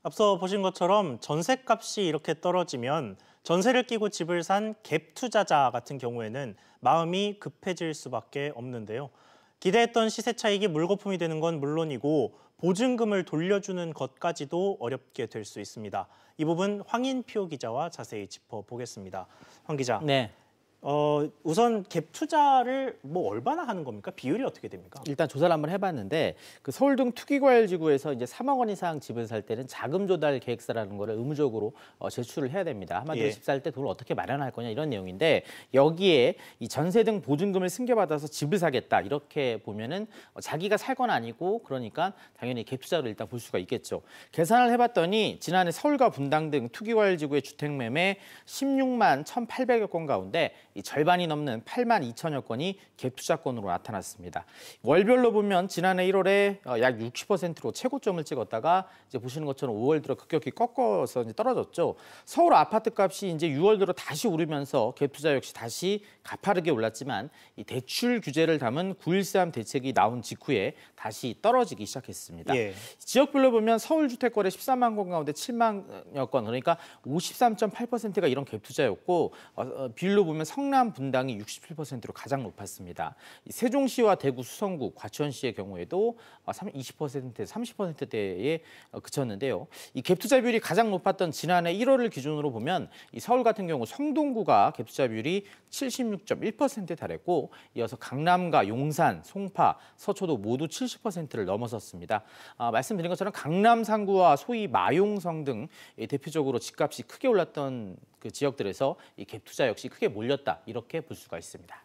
앞서 보신 것처럼 전셋값이 이렇게 떨어지면 전세를 끼고 집을 산 갭 투자자 같은 경우에는 마음이 급해질 수밖에 없는데요. 기대했던 시세 차익이 물거품이 되는 건 물론이고 보증금을 돌려주는 것까지도 어렵게 될 수 있습니다. 이 부분 황인표 기자와 자세히 짚어보겠습니다. 황 기자. 네. 우선 갭 투자를 얼마나 하는 겁니까? 비율이 어떻게 됩니까? 일단 조사를 한번 해봤는데 그 서울 등 투기과열지구에서 이제 3억 원 이상 집을 살 때는 자금 조달 계획서라는 거를 의무적으로 제출을 해야 됩니다. 한마디로 집 살 때 돈을 어떻게 마련할 거냐 이런 내용인데 여기에 이 전세 등 보증금을 승계받아서 집을 사겠다 이렇게 보면은 자기가 살 건 아니고 그러니까 당연히 갭 투자를 일단 볼 수가 있겠죠. 계산을 해봤더니 지난해 서울과 분당 등 투기과열지구의 주택 매매 16만 1,800여 건 가운데 이 절반이 넘는 8만 2천여 건이 갭 투자건으로 나타났습니다. 월별로 보면 지난해 1월에 약 60%로 최고점을 찍었다가 이제 보시는 것처럼 5월 들어 급격히 꺾어서 이제 떨어졌죠. 서울 아파트 값이 이제 6월 들어 다시 오르면서 갭 투자 역시 다시 가파르게 올랐지만 이 대출 규제를 담은 9.13 대책이 나온 직후에 다시 떨어지기 시작했습니다. 지역별로 보면 서울 주택 거래 13만 건 가운데 7만여 건 그러니까 53.8%가 이런 갭 투자였고 비율로 보면 성남, 분당이 67%로 가장 높았습니다. 세종시와 대구, 수성구, 과천시의 경우에도 20%에서 30%대에 그쳤는데요. 이 갭 투자 비율이 가장 높았던 지난해 1월을 기준으로 보면 이 서울 같은 경우 성동구가 갭 투자 비율이 76.1%에 달했고 이어서 강남과 용산, 송파, 서초도 모두 70%를 넘어섰습니다. 말씀드린 것처럼 강남 상구와 소위 마용성 등 대표적으로 집값이 크게 올랐던 그 지역들에서 이 갭 투자 역시 크게 몰렸다 이렇게 볼 수가 있습니다.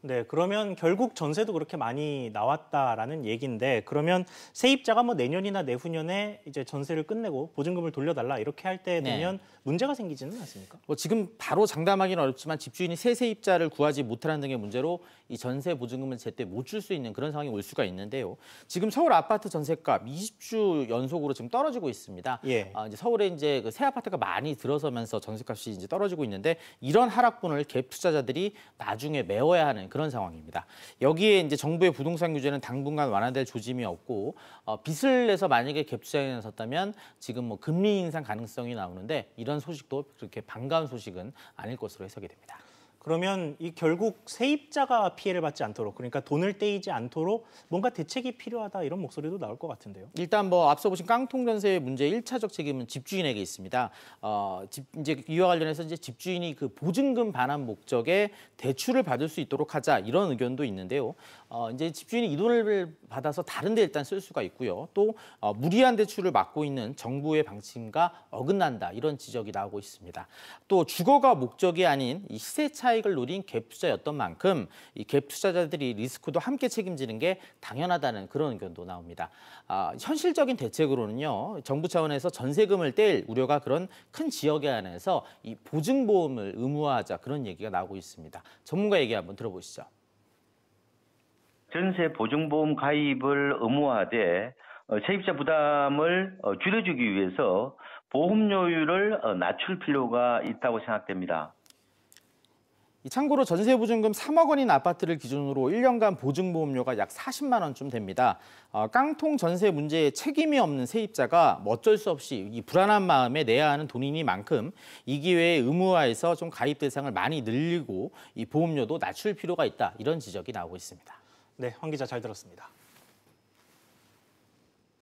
네, 그러면 결국 전세도 그렇게 많이 나왔다라는 얘기인데 그러면 세입자가 내년이나 내후년에 이제 전세를 끝내고 보증금을 돌려달라 이렇게 할 때 되면 문제가 생기지는 않습니까? 지금 바로 장담하기는 어렵지만 집주인이 새 세입자를 구하지 못하는 등의 문제로 이 전세 보증금을 제때 못 줄 수 있는 그런 상황이 올 수가 있는데요. 지금 서울 아파트 전세값 20주 연속으로 지금 떨어지고 있습니다. 이제 서울에 이제 그 새 아파트가 많이 들어서면서 전세값이 이제 떨어지고 있는데 이런 하락분을 갭 투자자들이 나중에 메워야 하는 그런 상황입니다. 여기에 이제 정부의 부동산 규제는 당분간 완화될 조짐이 없고 빚을 내서 만약에 갭 투자에 나섰다면 지금 금리 인상 가능성이 나오는데 이런 소식도 그렇게 반가운 소식은 아닐 것으로 해석이 됩니다. 그러면 이 결국 세입자가 피해를 받지 않도록 그러니까 돈을 떼이지 않도록 뭔가 대책이 필요하다 이런 목소리도 나올 것 같은데요. 일단 앞서 보신 깡통 전세의 문제의 1차적 책임은 집주인에게 있습니다. 이제 이와 관련해서 이제 집주인이 그 보증금 반환 목적의 대출을 받을 수 있도록 하자 이런 의견도 있는데요. 이제 집주인이 이 돈을 받아서 다른 데 일단 쓸 수가 있고요. 또 무리한 대출을 막고 있는 정부의 방침과 어긋난다 이런 지적이 나오고 있습니다. 또 주거가 목적이 아닌 이 시세 차익을 노린 갭 투자였던 만큼 이 갭 투자자들이 리스크도 함께 책임지는 게 당연하다는 그런 의견도 나옵니다. 현실적인 대책으로는요. 정부 차원에서 전세금을 뗄 우려가 그런 큰 지역에 한해서 이 보증보험을 의무화하자 그런 얘기가 나오고 있습니다. 전문가 얘기 한번 들어보시죠. 전세 보증보험 가입을 의무화하되 세입자 부담을 줄여주기 위해서 보험료율을 낮출 필요가 있다고 생각됩니다. 참고로 전세보증금 3억 원인 아파트를 기준으로 1년간 보증보험료가 약 40만 원쯤 됩니다. 깡통 전세 문제에 책임이 없는 세입자가 어쩔 수 없이 이 불안한 마음에 내야 하는 돈이니만큼 이 기회에 의무화해서 좀 가입 대상을 많이 늘리고 이 보험료도 낮출 필요가 있다 이런 지적이 나오고 있습니다. 네, 황 기자 잘 들었습니다.